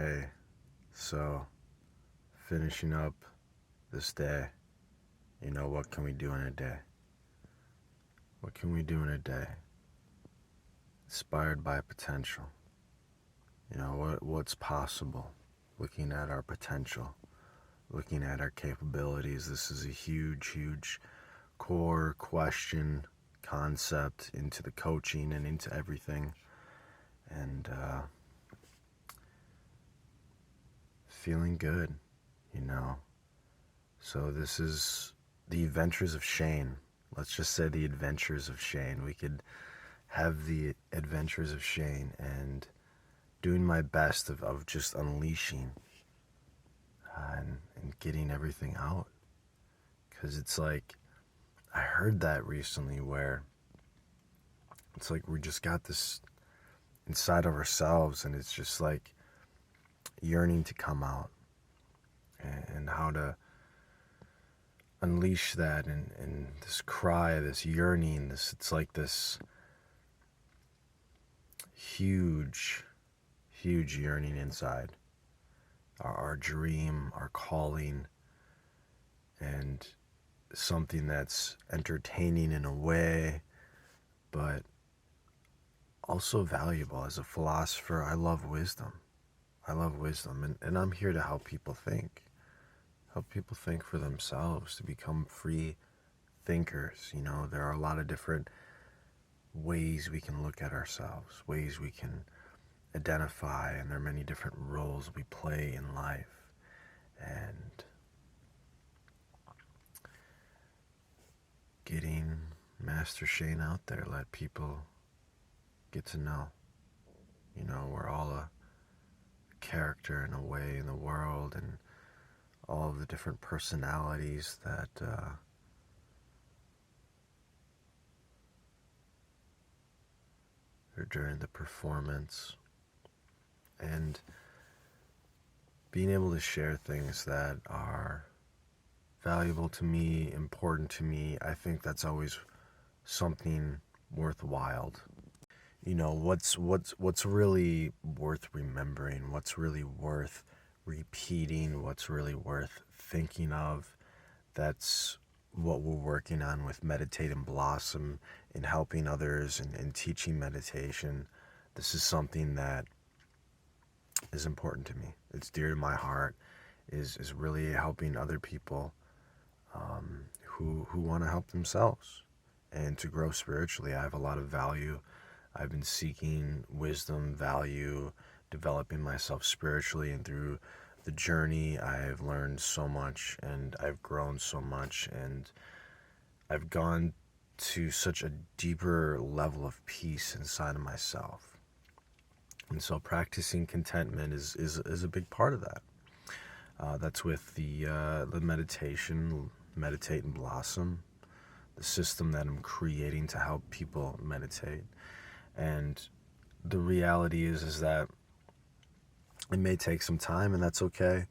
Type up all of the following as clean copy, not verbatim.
Hey, so finishing up this day, what can we do in a day? What can we do in a day? Inspired by potential. What's possible? Looking at our potential, looking at our capabilities. This is a huge core question, concept into the coaching and into everything. And feeling good, So this is the adventures of Shane. Let's just say the adventures of Shane. We could have the adventures of Shane and doing my best of just unleashing and getting everything out. Because it's like, I heard that recently where it's like we just got this inside of ourselves and it's just like yearning to come out and how to unleash that and this cry, this yearning, it's like this huge yearning inside. Our dream, our calling, and something that's entertaining in a way, but also valuable. As a philosopher, I love wisdom. And I'm here to help people think. Help people think for themselves, to become free thinkers. There are a lot of different ways we can look at ourselves, ways we can identify, and there are many different roles we play in life. And getting Master Shane out there, let people get to know. We're all a character in a way in the world, and all of the different personalities that are during the performance, and being able to share things that are valuable to me, important to me. I think that's always something worthwhile. What's really worth remembering, what's really worth repeating, what's really worth thinking of. That's what we're working on with Meditate and Blossom, in helping others and teaching meditation. This is something that is important to me. It's dear to my heart, is really helping other people who want to help themselves and to grow spiritually. I have a lot of value. I've been seeking wisdom, value, developing myself spiritually, and through the journey I've learned so much and I've grown so much, and I've gone to such a deeper level of peace inside of myself. And so practicing contentment is a big part of that. That's with the meditation, Meditate and Blossom, the system that I'm creating to help people meditate. And the reality is that it may take some time, and that's okay.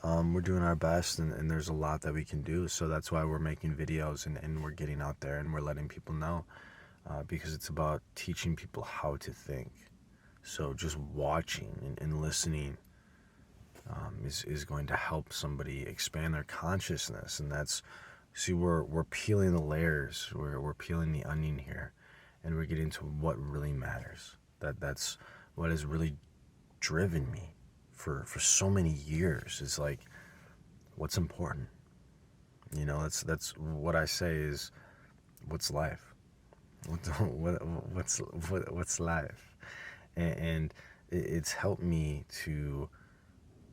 We're doing our best, and there's a lot that we can do. So that's why we're making videos and we're getting out there and we're letting people know, because it's about teaching people how to think. So just watching and listening is going to help somebody expand their consciousness. And that's, see, we're peeling the layers, we're peeling the onion here, and we're getting to what really matters. That's what has really driven me for so many years. Is like, what's important. That's what I say is, what's life? What's life? And it's helped me to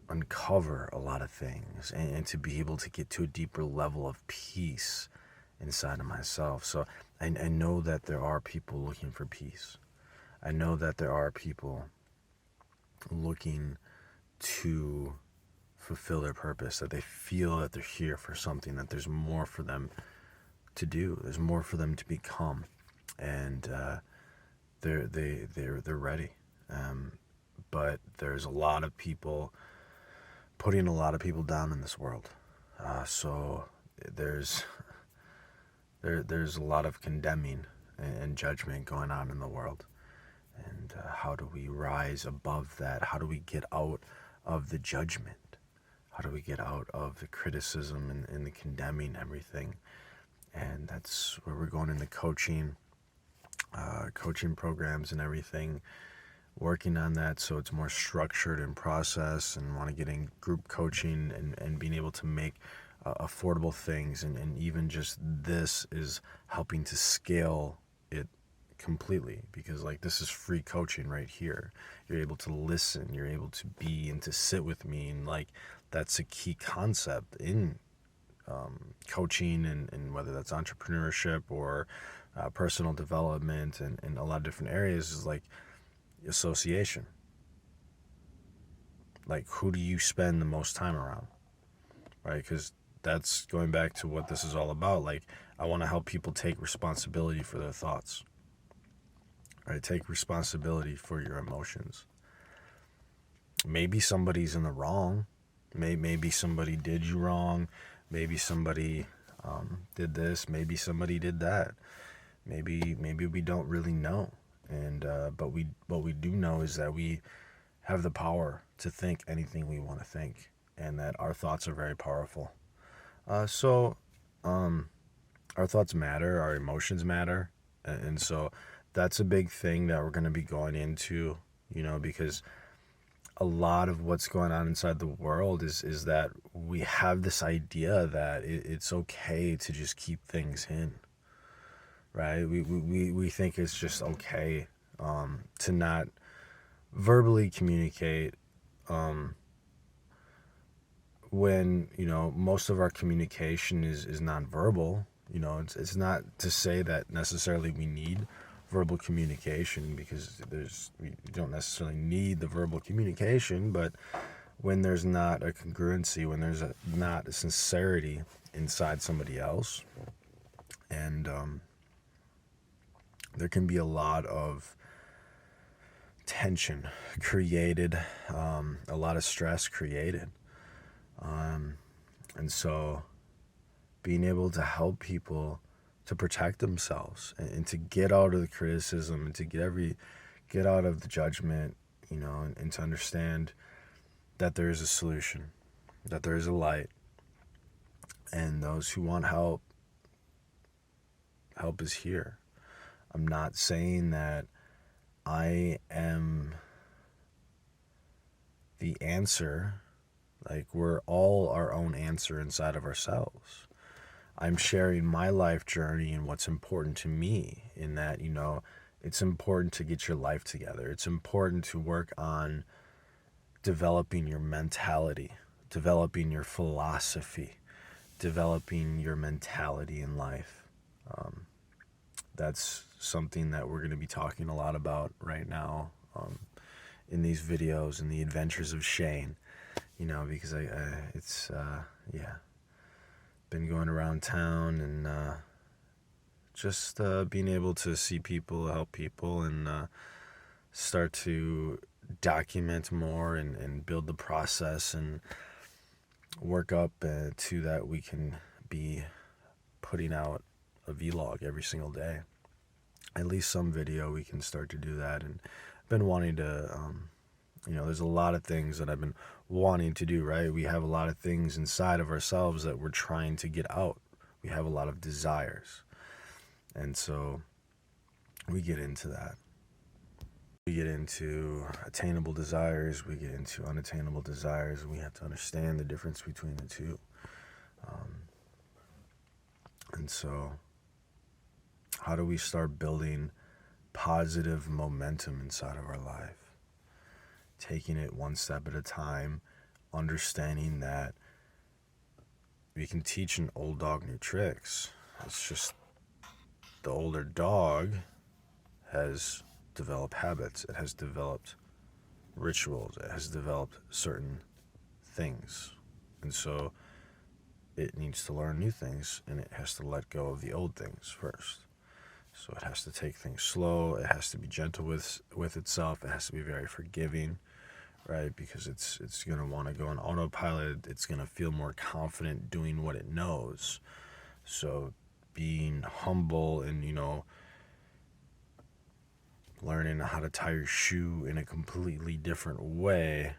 uncover a lot of things and to be able to get to a deeper level of peace inside of myself. So I know that there are people looking for peace. I know that there are people looking to fulfill their purpose, that they feel that they're here for something, that there's more for them to do, there's more for them to become, and they're ready. But there's a lot of people putting a lot of people down in this world. So there's a lot of condemning and judgment going on in the world. And how do we rise above that? How do we get out of the judgment? How do we get out of the criticism and the condemning everything? And that's where we're going into coaching programs and everything, working on that so it's more structured and process, and want to get in group coaching and being able to make affordable things, and even just this is helping to scale it completely, because like this is free coaching right here. You're able to listen, you're able to be and to sit with me, and like that's a key concept in coaching, and whether that's entrepreneurship or personal development and a lot of different areas, is like association. Like, who do you spend the most time around, right? Because that's going back to what this is all about. Like, I want to help people take responsibility for their thoughts, right? Take responsibility for your emotions. Maybe somebody's in the wrong. Maybe somebody did you wrong. Maybe somebody did this. Maybe somebody did that. Maybe we don't really know. And but what we do know is that we have the power to think anything we want to think, and that our thoughts are very powerful. So our thoughts matter, our emotions matter, and so that's a big thing that we're going to be going into, because a lot of what's going on inside the world is that we have this idea that it's okay to just keep things in, right? We think it's just okay to not verbally communicate, when most of our communication is nonverbal. It's not to say that necessarily we need verbal communication, because we don't necessarily need the verbal communication, but when there's not a congruency, when there's not a sincerity inside somebody else, and there can be a lot of tension created, a lot of stress created, and so being able to help people to protect themselves, and to get out of the criticism, and to get out of the judgment, and to understand that there is a solution, that there is a light, and those who want help is here. I'm not saying that I am the answer. Like, we're all our own answer inside of ourselves. I'm sharing my life journey and what's important to me, in that, it's important to get your life together. It's important to work on developing your mentality, developing your philosophy, developing your mentality in life. That's something that we're going to be talking a lot about right now, in these videos, in the adventures of Shane, because it's been going around town, and just being able to see people, help people, and start to document more, and build the process, and work up to that we can be putting out a vlog every single day, at least some video. We can start to do that, and I've been wanting to there's a lot of things that I've been wanting to do, right? We have a lot of things inside of ourselves that we're trying to get out. We have a lot of desires, and so we get into that. We get into attainable desires, we get into unattainable desires, and we have to understand the difference between the two. And so how do we start building positive momentum inside of our life? Taking it one step at a time, understanding that we can teach an old dog new tricks. It's just the older dog has developed habits, it has developed rituals, it has developed certain things, and so it needs to learn new things, and it has to let go of the old things first. So it has to take things slow, it has to be gentle with itself, it has to be very forgiving, right? Because it's going to want to go on autopilot, it's going to feel more confident doing what it knows. So being humble, and learning how to tie your shoe in a completely different way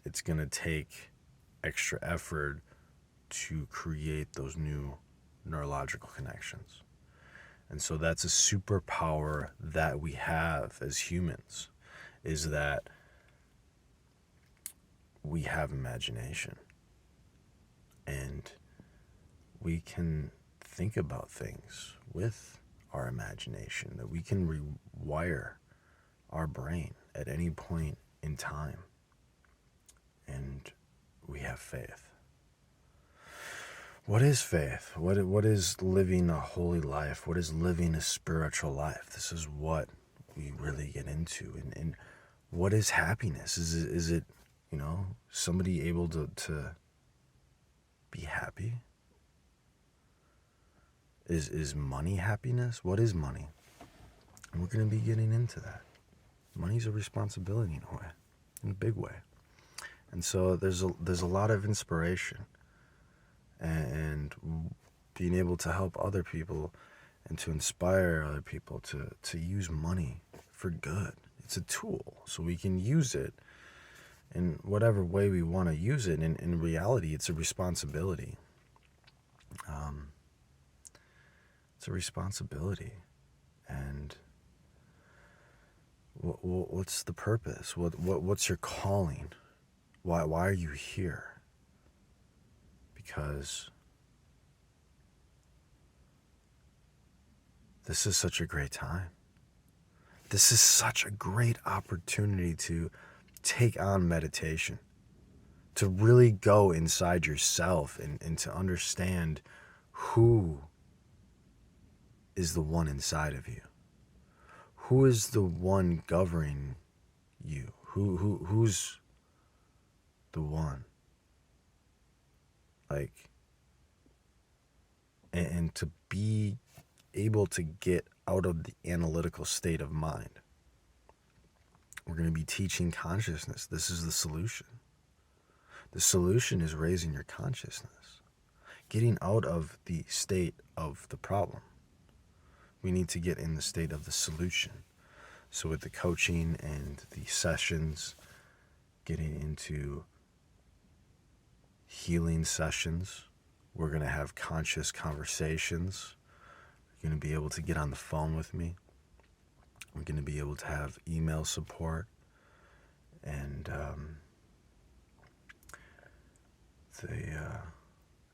it's going to take extra effort to create those new neurological connections. And so that's a superpower that we have as humans, is that we have imagination. And we can think about things with our imagination, that we can rewire our brain at any point in time. And we have faith. What is faith? What is living a holy life? What is living a spiritual life? This is what we really get into. And what is happiness? Is it somebody able to be happy? Is money happiness? What is money? And we're going to be getting into that. Money's a responsibility in a way, in a big way. And so there's a lot of inspiration and being able to help other people and to inspire other people to use money for good. It's a tool, so we can use it in whatever way we want to use it. And in reality, it's a responsibility. It's a responsibility. And what's the purpose? What's your calling? Why are you here? Because this is such a great time. This is such a great opportunity to take on meditation, to really go inside yourself and to understand who is the one inside of you. Who is the one governing you? Who's the one? And to be able to get out of the analytical state of mind. We're going to be teaching consciousness. This is the solution. The solution is raising your consciousness, getting out of the state of the problem. We need to get in the state of the solution. So with the coaching and the sessions, getting into healing sessions, we're going to have conscious conversations. You're going to be able to get on the phone with me. We're going to be able to have email support. And the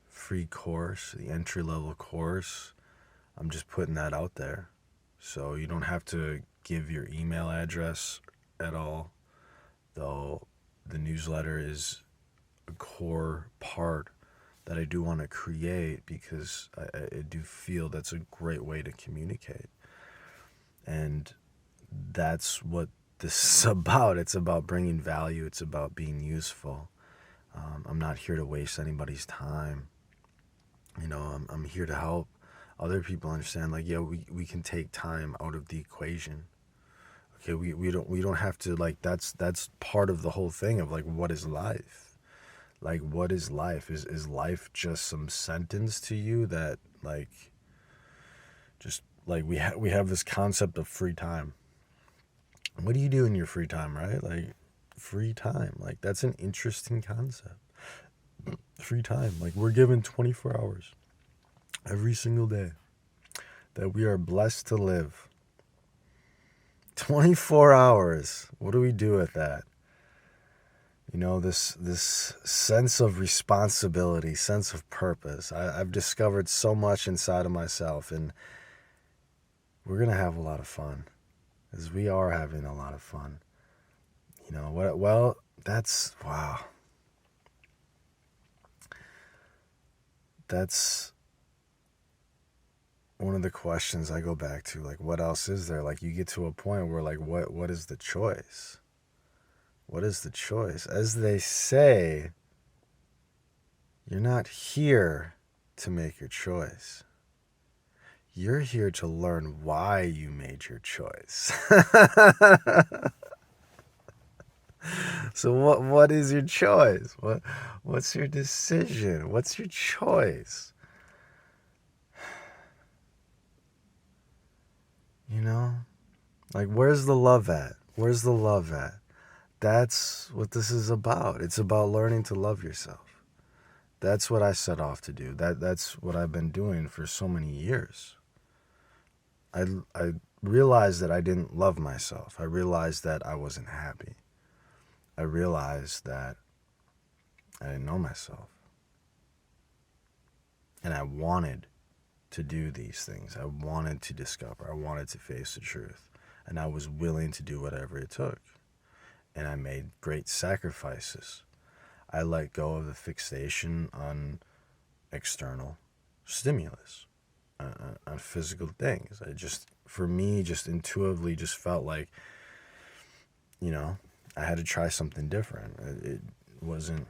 free course, the entry-level course, I'm just putting that out there. So you don't have to give your email address at all, though the newsletter is a core part that I do want to create, because I do feel that's a great way to communicate. And that's what this is about. It's about bringing value. It's about being useful. I'm not here to waste anybody's time. I'm here to help other people understand, we can take time out of the equation. Okay, we don't have to, that's part of the whole thing of what is life? What is life? Is life just some sentence to you that we have this concept of free time? What do you do in your free time, right? Free time, that's an interesting concept. Free time, we're given 24 hours every single day that we are blessed to live. 24 hours. What do we do with that? This sense of responsibility, sense of purpose. I've discovered so much inside of myself, and we're going to have a lot of fun, because we are having a lot of fun. Wow. That's one of the questions I go back to. What else is there? You get to a point where, what is the choice? What is the choice? As they say, you're not here to make your choice. You're here to learn why you made your choice. So what is your choice? What's your decision? What's your choice? Where's the love at? Where's the love at? that's what this is about. It's about learning to love yourself. That's what I set off to do. That's what I've been doing for so many years. I realized that I didn't love myself. I realized that I wasn't happy. I realized that I didn't know myself. And I wanted to do these things. I wanted to discover. I wanted to face the truth. And I was willing to do whatever it took. And I made great sacrifices. I let go of the fixation on external stimulus, on physical things. For me, just intuitively just felt like, I had to try something different. It wasn't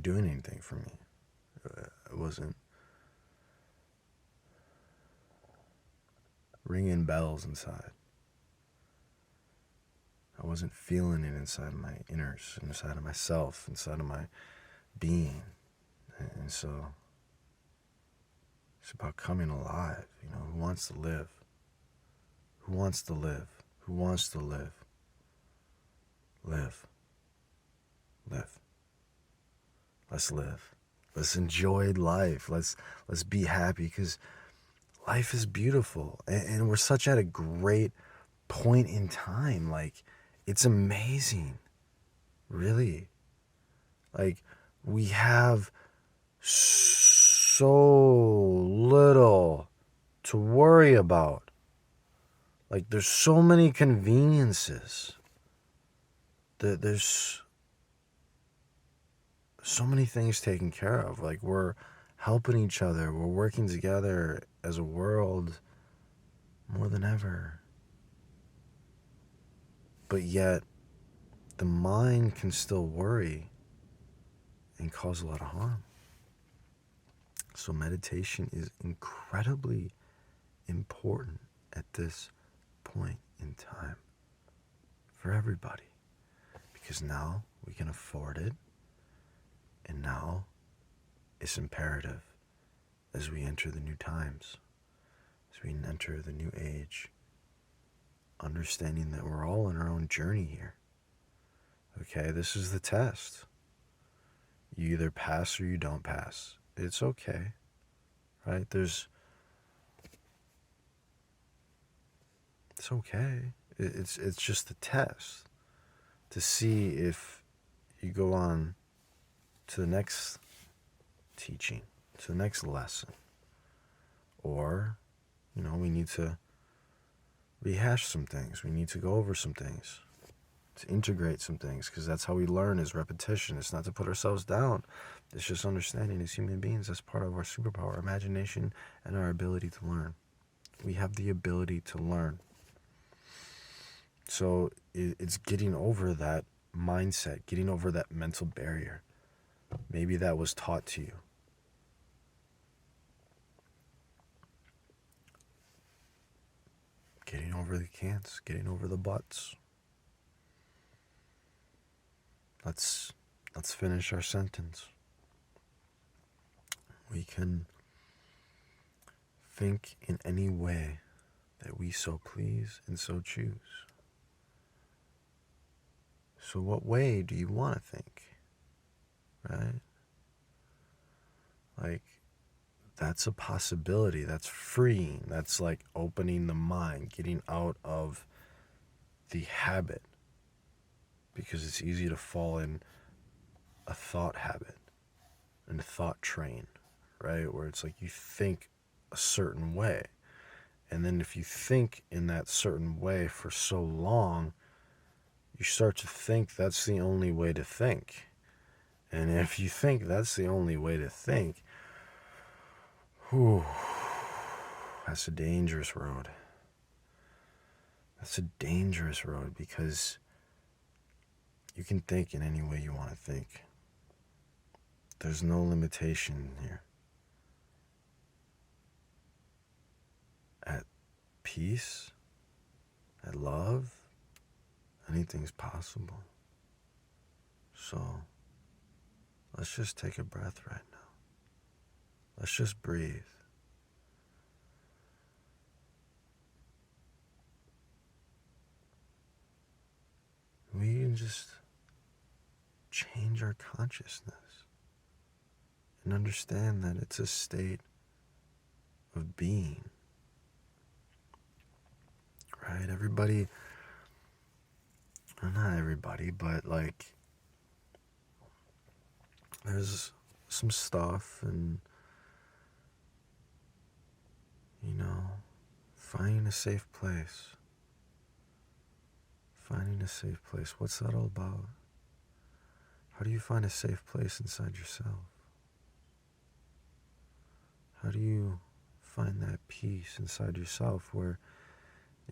doing anything for me. It wasn't ringing bells inside. I wasn't feeling it inside my inners, inside of myself, inside of my being. And so it's about coming alive. Who wants to live? Who wants to live? Who wants to live? Live. Live. Let's live. Let's enjoy life. Let's be happy, because life is beautiful. And we're such at a great point in time. Like, it's amazing. Really. Like, we have so little to worry about. Like, there's so many conveniences. There's so many things taken care of. Like, we're helping each other. We're working together as a world more than ever. But yet, the mind can still worry and cause a lot of harm. So meditation is incredibly important at this point in time for everybody, because now we can afford it, and now it's imperative as we enter the new times, as we enter the new age, understanding that we're all on our own journey here. Okay, this is the test. You either pass or you don't pass. It's okay, right? It's okay. It's just a test to see if you go on to the next teaching, to the next lesson, or we need to rehash some things. We need to go over some things, to integrate some things, because that's how we learn, is repetition. It's not to put ourselves down. It's just understanding as human beings. That's part of our superpower, imagination, and our ability to learn. We have the ability to learn. So it's getting over that mindset, getting over that mental barrier. Maybe that was taught to you. Getting over the can'ts, getting over the buts. Let's finish our sentence. We can think in any way that we so please and so choose. So what way do you want to think? Right? Like, that's a possibility. That's freeing. That's like opening the mind, getting out of the habit, because it's easy to fall in a thought habit and a thought train, right? Where it's like you think a certain way. And then if you think in that certain way for so long, you start to think that's the only way to think. And if you think that's the only way to think, that's a dangerous road. That's a dangerous road, because you can think in any way you want to think. There's no limitation here. At peace, at love, anything's possible. So let's just take a breath right now. Let's just breathe. we can just change our consciousness and understand that it's a state of being, right? Everybody, well, not everybody, but like, there's some stuff, and finding a safe place. Finding a safe place. What's that all about? How do you find a safe place inside yourself? How do you find that peace inside yourself where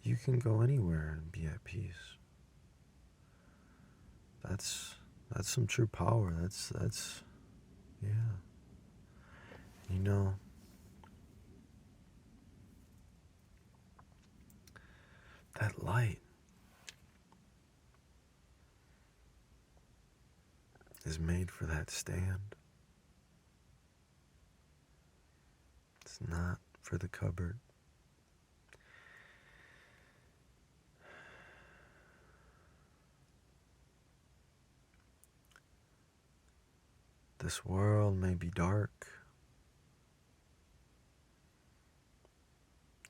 you can go anywhere and be at peace? That's some true power. That's yeah. That light is made for that stand. It's not for the cupboard. This world may be dark.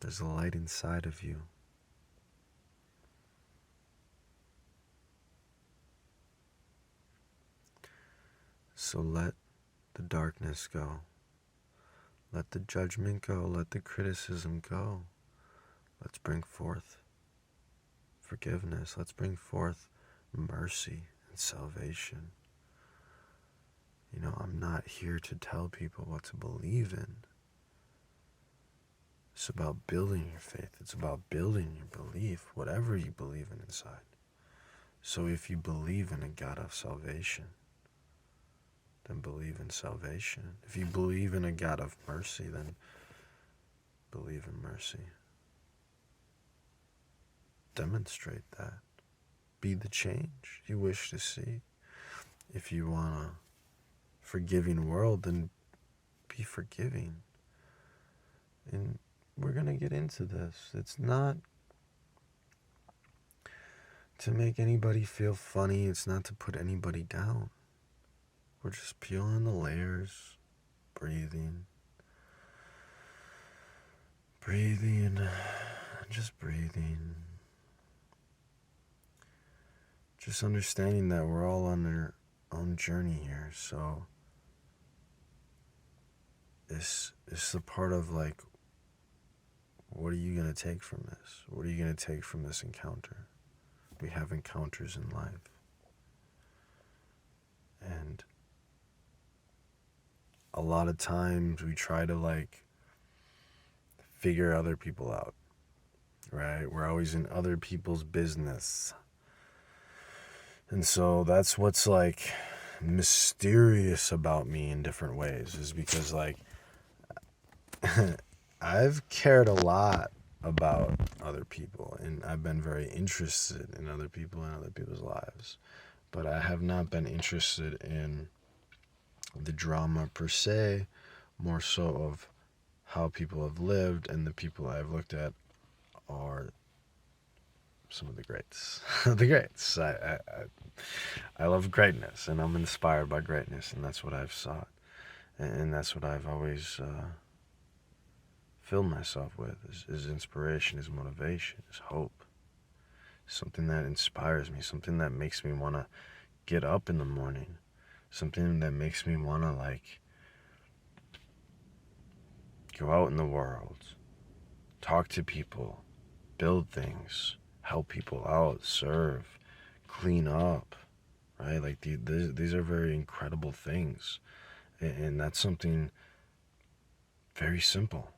There's a light inside of you. So let the darkness go. Let the judgment go. Let the criticism go. Let's bring forth forgiveness. Let's bring forth mercy and salvation. I'm not here to tell people what to believe in. It's about building your faith. It's about building your belief, whatever you believe in inside. So if you believe in a God of salvation, then believe in salvation. If you believe in a God of mercy, then believe in mercy. Demonstrate that. Be the change you wish to see. If you want a forgiving world, then be forgiving. And we're going to get into this. It's not to make anybody feel funny. It's not to put anybody down. We're just peeling the layers, breathing, just breathing. Just understanding that we're all on our own journey here. So it's the part of like, what are you going to take from this? What are you going to take from this encounter? We have encounters in life. And a lot of times we try to like figure other people out, right? We're always in other people's business. And so that's what's like mysterious about me in different ways, is because like I've cared a lot about other people, and I've been very interested in other people and other people's lives, but I have not been interested in the drama per se, more so of how people have lived, and the people I've looked at are some of the greats. The greats. I love greatness, and I'm inspired by greatness, and that's what I've sought, and that's what I've always filled myself with, is inspiration, is motivation, is hope. Something that inspires me, something that makes me want to get up in the morning, something that makes me want to like go out in the world, talk to people, build things, help people out, serve, clean up, right? Like these are very incredible things, and that's something very simple.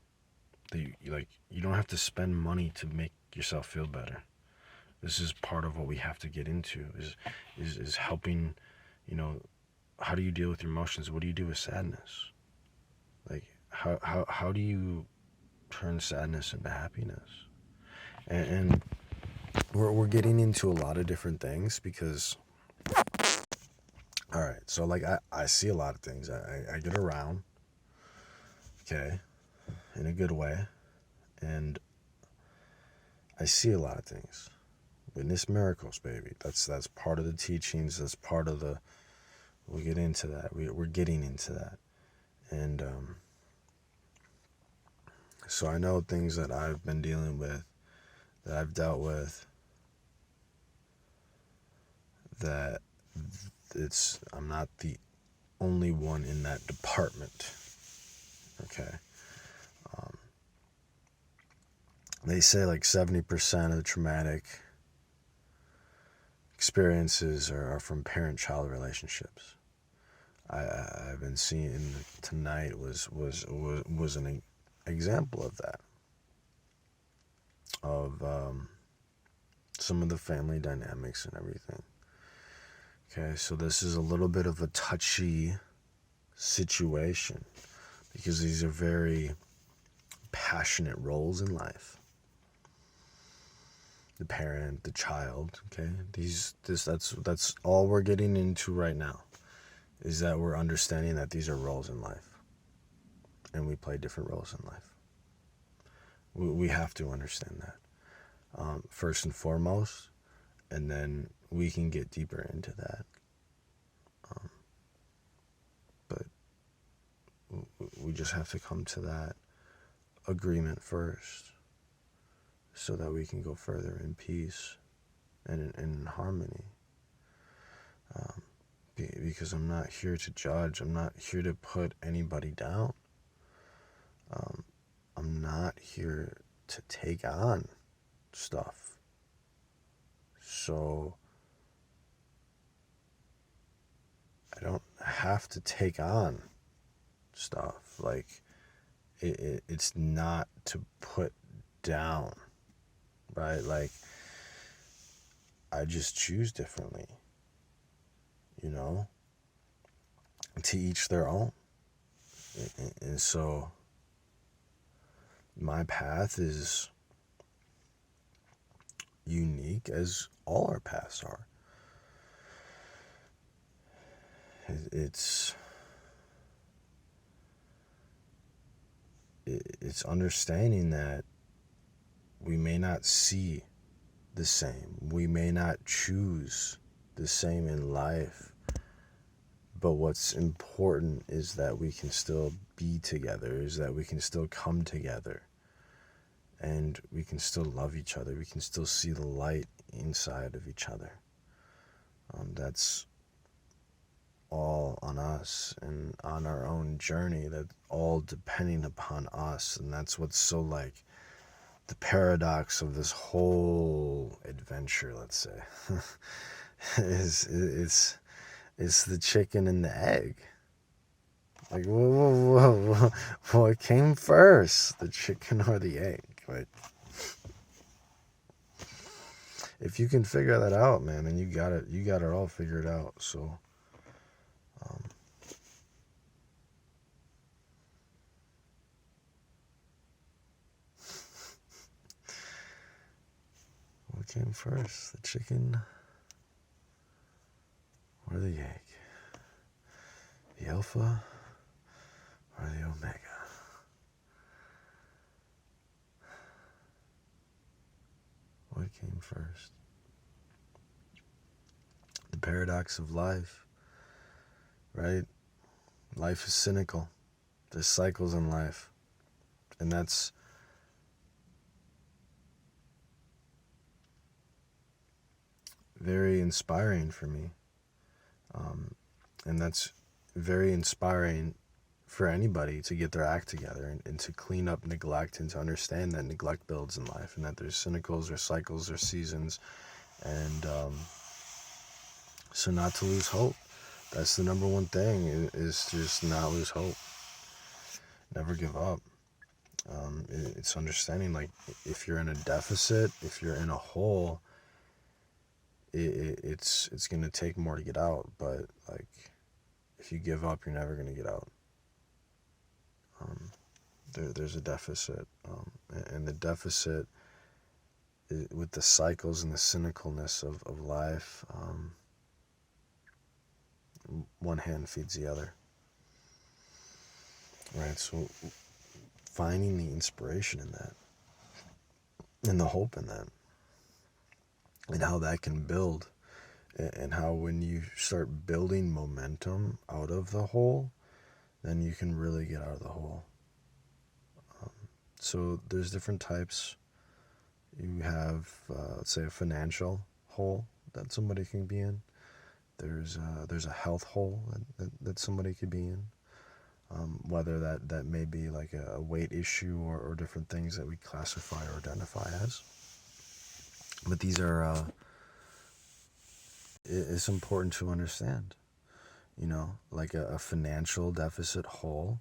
You don't have to spend money to make yourself feel better. This is part of what we have to get into, is helping. How do you deal with your emotions? What do you do with sadness? Like how do you turn sadness into happiness? And we're getting into a lot of different things, because all right, so like I see a lot of things. I get around, okay, in a good way, and I see a lot of things. Witness miracles, baby. That's part of the teachings. That's part of the. We'll get into that. We're getting into that, and so I know things that I've been dealing with, that I've dealt with, that I'm not the only one in that department. Okay. They say like 70% of the traumatic experiences are from parent-child relationships. I've been seeing tonight was an example of that, of some of the family dynamics and everything. Okay, so this is a little bit of a touchy situation because these are very passionate roles in life. The parent, the child, okay? That's all we're getting into right now, is that we're understanding that these are roles in life. And we play different roles in life. We have to understand that. First and foremost, and then we can get deeper into that. But we just have to come to that agreement first, so that we can go further in peace and in harmony. Because I'm not here to judge. I'm not here to put anybody down. I'm not here to take on stuff. So I don't have to take on stuff. Like, it's not to put down, right? Like, I just choose differently, to each their own. And so my path is unique, as all our paths are. It's understanding that we may not see the same. We may not choose the same in life. But what's important is that we can still be together, is that we can still come together. And we can still love each other. We can still see the light inside of each other. That's all on us and on our own journey. That's all depending upon us. And that's what's so like the paradox of this whole adventure, let's say, is it's the chicken and the egg. Like, whoa. What came first, the chicken or the egg? Right? If you can figure that out, man, then you got it all figured out. So, what came first, the chicken or the egg? The alpha or the omega? What came first? The paradox of life, right? Life is cynical. There's cycles in life. And that's very inspiring for me. And that's very inspiring for anybody to get their act together and to clean up neglect and to understand that neglect builds in life and that there's cynicles or cycles or seasons. And so not to lose hope. That's the number one thing, is just not lose hope. Never give up. It's understanding, like, if you're in a deficit, if you're in a hole, it's going to take more to get out. But, like, if you give up, you're never going to get out. There's a deficit. And the deficit, with the cycles and the cynicalness of life, one hand feeds the other. Right, so finding the inspiration in that, and the hope in that, and how that can build, and how when you start building momentum out of the hole, then you can really get out of the hole. So there's different types. You have, let's say, a financial hole that somebody can be in. There's a health hole that somebody could be in. Whether that may be like a weight issue or different things that we classify or identify as. But these are, it's important to understand, like a financial deficit hole.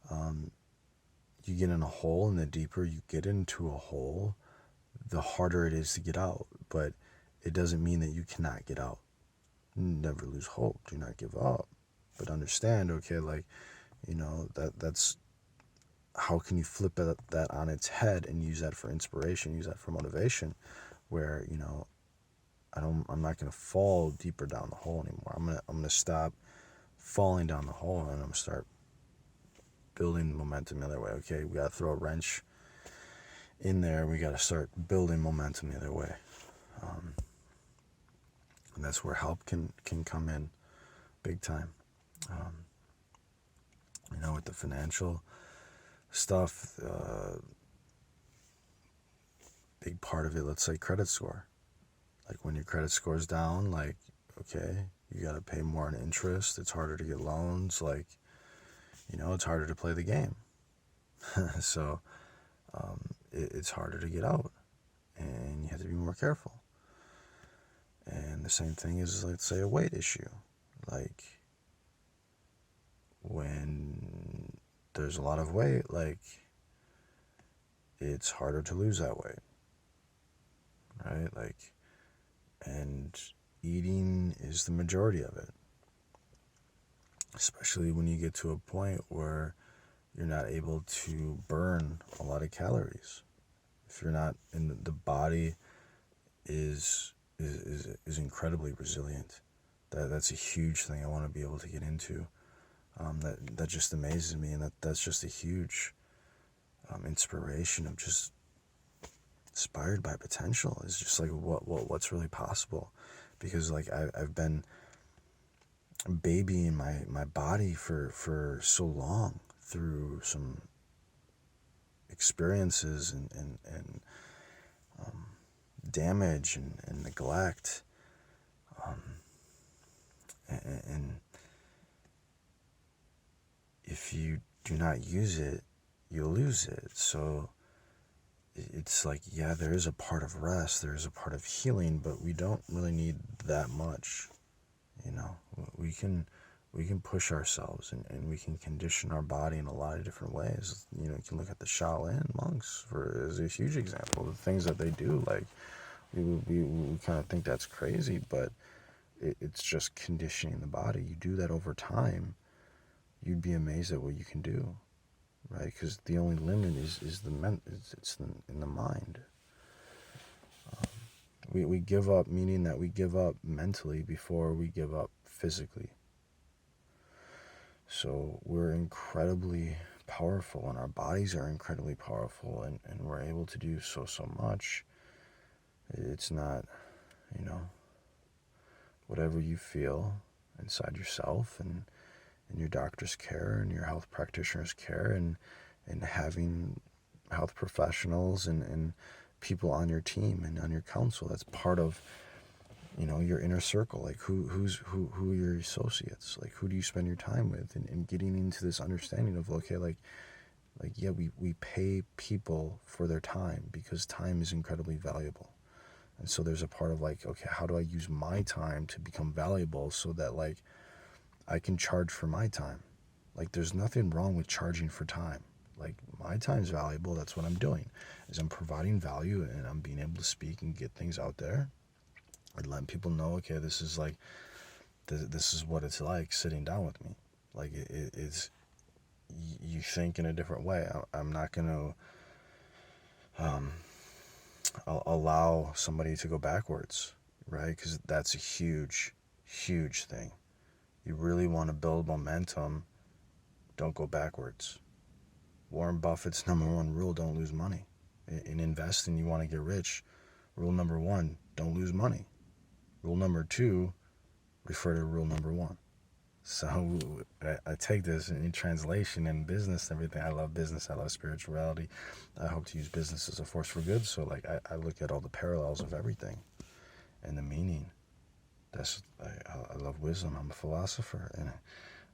You get in a hole, and the deeper you get into a hole, the harder it is to get out. But it doesn't mean that you cannot get out. Never lose hope. Do not give up. But understand, okay, like, that's how can you flip that on its head and use that for inspiration, use that for motivation, where, I'm not going to fall deeper down the hole anymore. I'm gonna stop falling down the hole, and I'm going to start building momentum the other way. Okay, we got to throw a wrench in there. We got to start building momentum the other way. And that's where help can come in big time. With the financial stuff, big part of it, let's say credit score. Like when your credit score's down, like, okay, you got to pay more in interest. It's harder to get loans. Like, it's harder to play the game. So it's harder to get out, and you have to be more careful. And the same thing is, let's say, a weight issue. Like, when there's a lot of weight, like, it's harder to lose that weight, right? Like, and eating is the majority of it, especially when you get to a point where you're not able to burn a lot of calories. If you're not in the body is incredibly resilient. That's a huge thing I want to be able to get into. That just amazes me, and that's just a huge inspiration of just inspired by potential. Is just like what's really possible, because like I've been babying my body for so long through some experiences and damage and neglect, and if you do not use it, you'll lose it. So it's like, yeah, there is a part of rest, there is a part of healing, but we don't really need that much. We can push ourselves, and we can condition our body in a lot of different ways. You can look at the Shaolin monks as a huge example. The things that they do, like, we kind of think that's crazy, but it's just conditioning the body. You do that over time, you'd be amazed at what you can do, right? Because the only limit is it's in the mind. We give up, meaning that we give up mentally before we give up physically. So we're incredibly powerful, and our bodies are incredibly powerful, and we're able to do so much. It's not, whatever you feel inside yourself, and in your doctor's care and your health practitioner's care, and having health professionals and people on your team and on your council. That's part of, your inner circle. Like who are your associates? Like, who do you spend your time with? And getting into this understanding of, okay, like yeah, we pay people for their time, because time is incredibly valuable. And so there's a part of like, okay, how do I use my time to become valuable so that like I can charge for my time? Like, there's nothing wrong with charging for time. Like, my time's valuable. That's what I'm doing, is I'm providing value, and I'm being able to speak and get things out there and letting people know, okay, this is like, this is what it's like sitting down with me. Like, it's, you think in a different way. I'm not going to allow somebody to go backwards, right? Because that's a huge thing. You really want to build momentum, don't go backwards. Warren Buffett's number one rule: don't lose money. In investing, you want to get rich. Rule number one: don't lose money. Rule number 2, refer to rule number 1. So I take this in translation and business and everything. I love business. I love spirituality. I hope to use business as a force for good. So like I look at all the parallels of everything and the meaning. I love wisdom. I'm a philosopher, and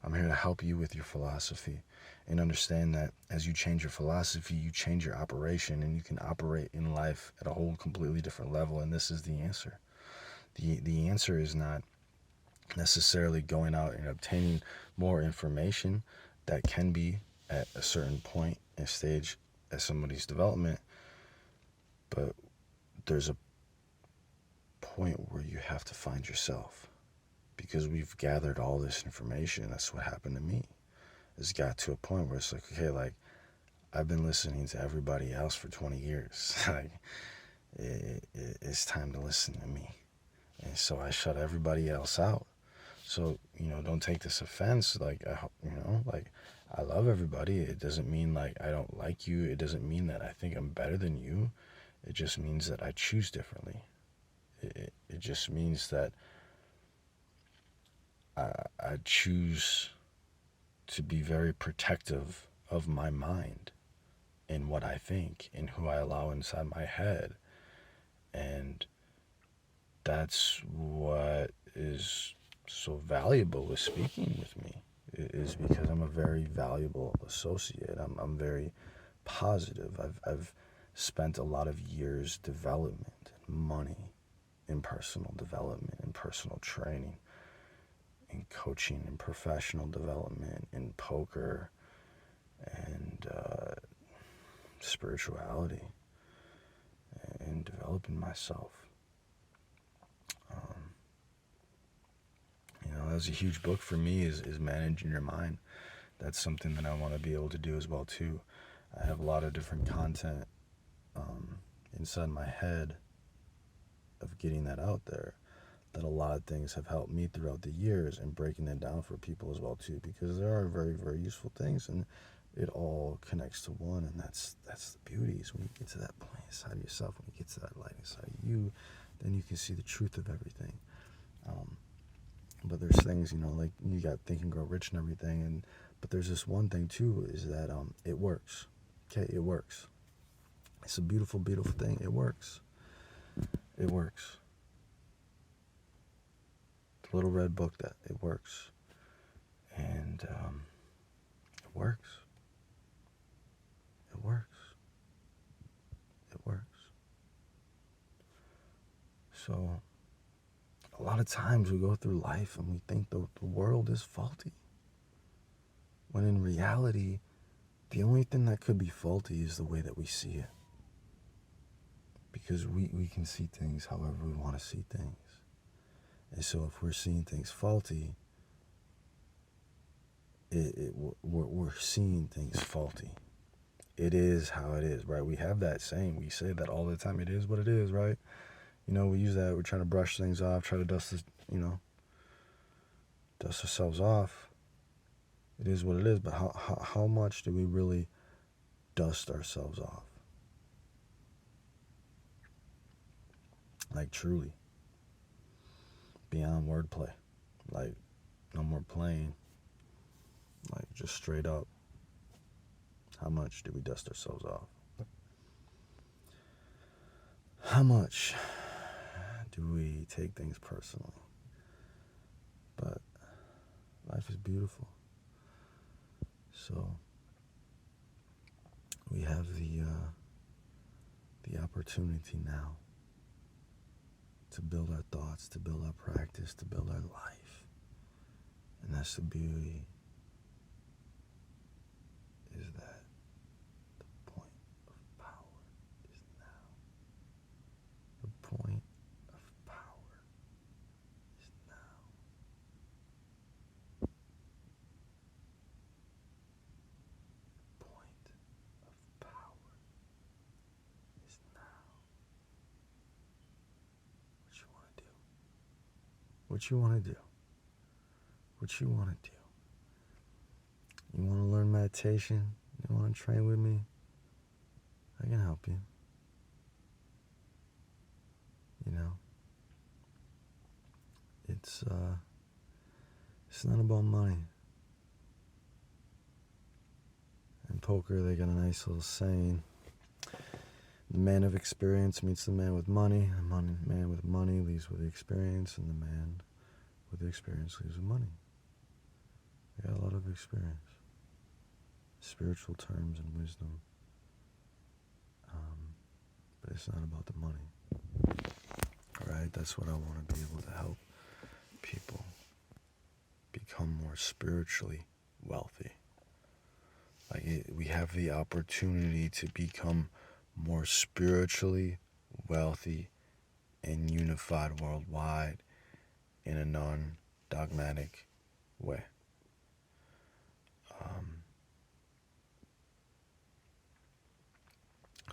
I'm here to help you with your philosophy and understand that as you change your philosophy, you change your operation, and you can operate in life at a whole completely different level. And this is the answer. The answer is not necessarily going out and obtaining more information. That can be at a certain point and stage at somebody's development, but there's a point where you have to find yourself, because we've gathered all this information. That's what happened to me. It's got to a point where it's like, okay, like I've been listening to everybody else for 20 years. Like it's time to listen to me. And so I shut everybody else out. So, don't take this offense. Like, like I love everybody. It doesn't mean like I don't like you. It doesn't mean that I think I'm better than you. It just means that I choose differently. It just means that I choose to be very protective of my mind and what I think and who I allow inside my head. And that's what is so valuable with speaking with me, is because I'm a very valuable associate. I'm very positive. I've spent a lot of years development and money in personal development and personal training, in coaching and professional development, in poker and spirituality, and developing myself. That was a huge book for me, is managing your mind. That's something that I want to be able to do as well too. I have a lot of different content inside my head of getting that out there, that a lot of things have helped me throughout the years, and breaking that down for people as well too, because there are very, very useful things, and it all connects to one. And that's the beauty, is when you get to that point inside yourself, when you get to that light inside you, then you can see the truth of everything. But there's things, like you got Think and Grow Rich and everything, but there's this one thing too, is that it works. Okay, it works. It's a beautiful, beautiful thing. It works. It works. The little red book, that it works. And it works. It works. It works. So a lot of times we go through life and we think the world is faulty, when in reality, the only thing that could be faulty is the way that we see it. Because we can see things however we want to see things. And so if we're seeing things faulty, we're seeing things faulty. It is how it is, right? We have that saying. We say that all the time. It is what it is, right? We use that. We're trying to brush things off, try to dust ourselves off. It is what it is. But how much do we really dust ourselves off? Like, truly. Beyond wordplay. Like, no more playing. Like, just straight up. How much do we dust ourselves off? How much do we take things personally? But life is beautiful. So we have the opportunity now to build our thoughts, to build our practice, to build our life. And that's the beauty, is that the point of power is now. The point of power is now. The point of power is now. What you want to do? What you want to do? What you want to do? You want to learn meditation? You want to train with me? I can help you. It's not about money. In poker, they got a nice little saying: the man of experience meets the man with money. The man with money leaves with experience, and the man with experience leaves with money. I got a lot of experience, spiritual terms and wisdom, but it's not about the money. All right, that's what I want to be able to help people become more spiritually wealthy. We have the opportunity to become more spiritually wealthy and unified worldwide in a non-dogmatic way.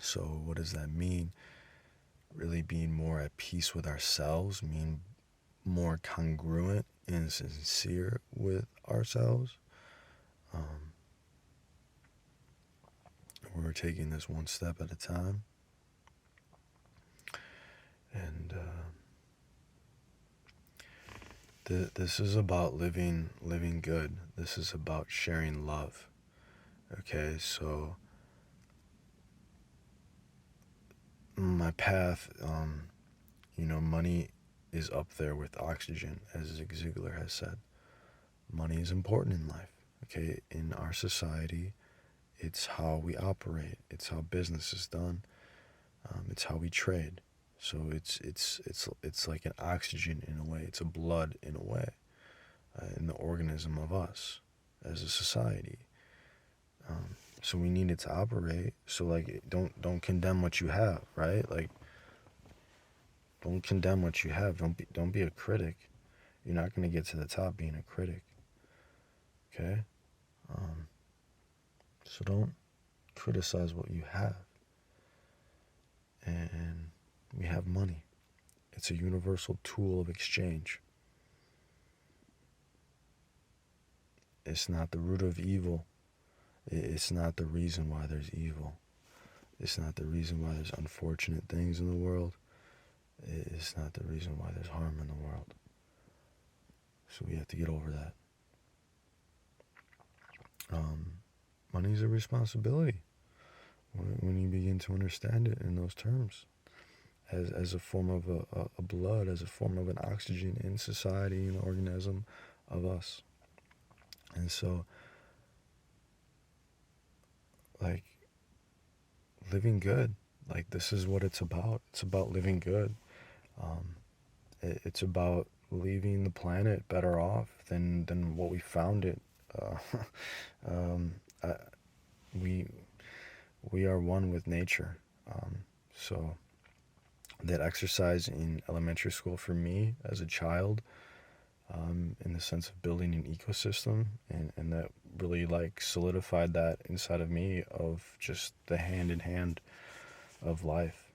So what does that mean? Really being more at peace with ourselves, mean more congruent and sincere with ourselves. We're taking this one step at a time. And this is about living good. This is about sharing love. Okay, so my path, money is up there with oxygen, as Zig Ziglar has said. Money is important in life. Okay, in our society, it's how we operate. It's how business is done. It's how we trade. So it's like an oxygen in a way. It's a blood in a way, in the organism of us as a society. So we need it to operate. So don't condemn what you have, right? Don't condemn what you have. Don't be a critic. You're not going to get to the top being a critic. Okay? So don't criticize what you have. And we have money. It's a universal tool of exchange. It's not the root of evil. It's not the reason why there's evil. It's not the reason why there's unfortunate things in the world. It's not the reason why there's harm in the world. So we have to get over that. Money is a responsibility when you begin to understand it in those terms, as a form of a blood, as a form of an oxygen in society, in the organism of us. And so, living good, this is what it's about. It's about living good. It's about leaving the planet better off than what we found it. We are one with nature. So that exercise in elementary school for me as a child, in the sense of building an ecosystem, and that really solidified that inside of me, of just the hand in hand of life,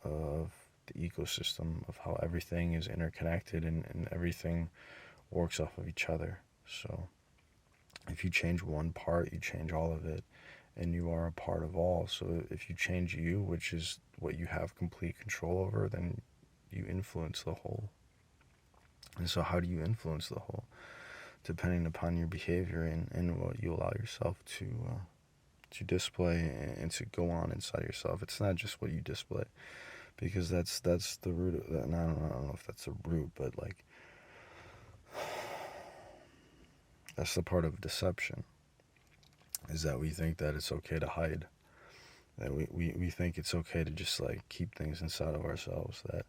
of the ecosystem, of how everything is interconnected and everything works off of each other. So if you change one part, you change all of it, and you are a part of all. So if you change you, which is what you have complete control over, then you influence the whole. And so how do you influence the whole? Depending upon your behavior and what you allow yourself to display and to go on inside yourself. It's not just what you display, because that's the root of that. And I don't know if that's a root, but that's the part of deception, is that we think that it's okay to hide, that we think it's okay to just keep things inside of ourselves, that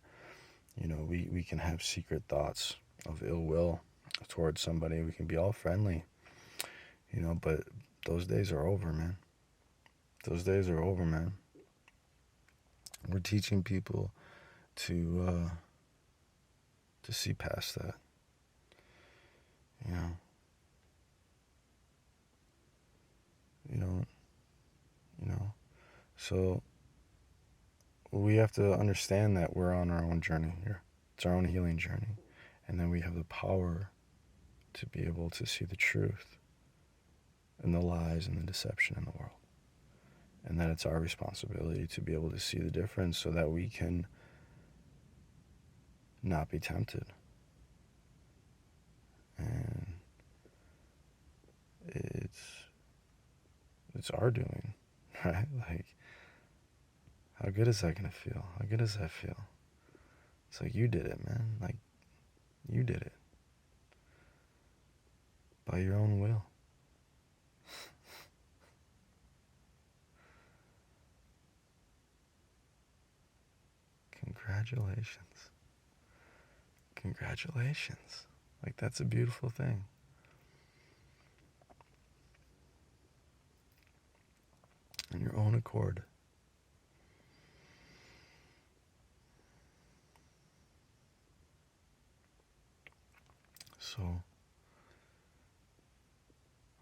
we can have secret thoughts of ill will towards somebody. We can be all friendly, but those days are over, man. Those days are over, man. We're teaching people to see past that. So we have to understand that we're on our own journey here. It's our own healing journey. And then we have the power to be able to see the truth and the lies and the deception in the world. And that it's our responsibility to be able to see the difference so that we can not be tempted. it's our doing, right? Like, how good is that gonna feel? How good does that feel? It's like, you did it, man. Like, you did it. By your own will. Congratulations. Congratulations. Like, that's a beautiful thing. On your own accord. So,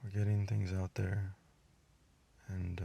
we're getting things out there, and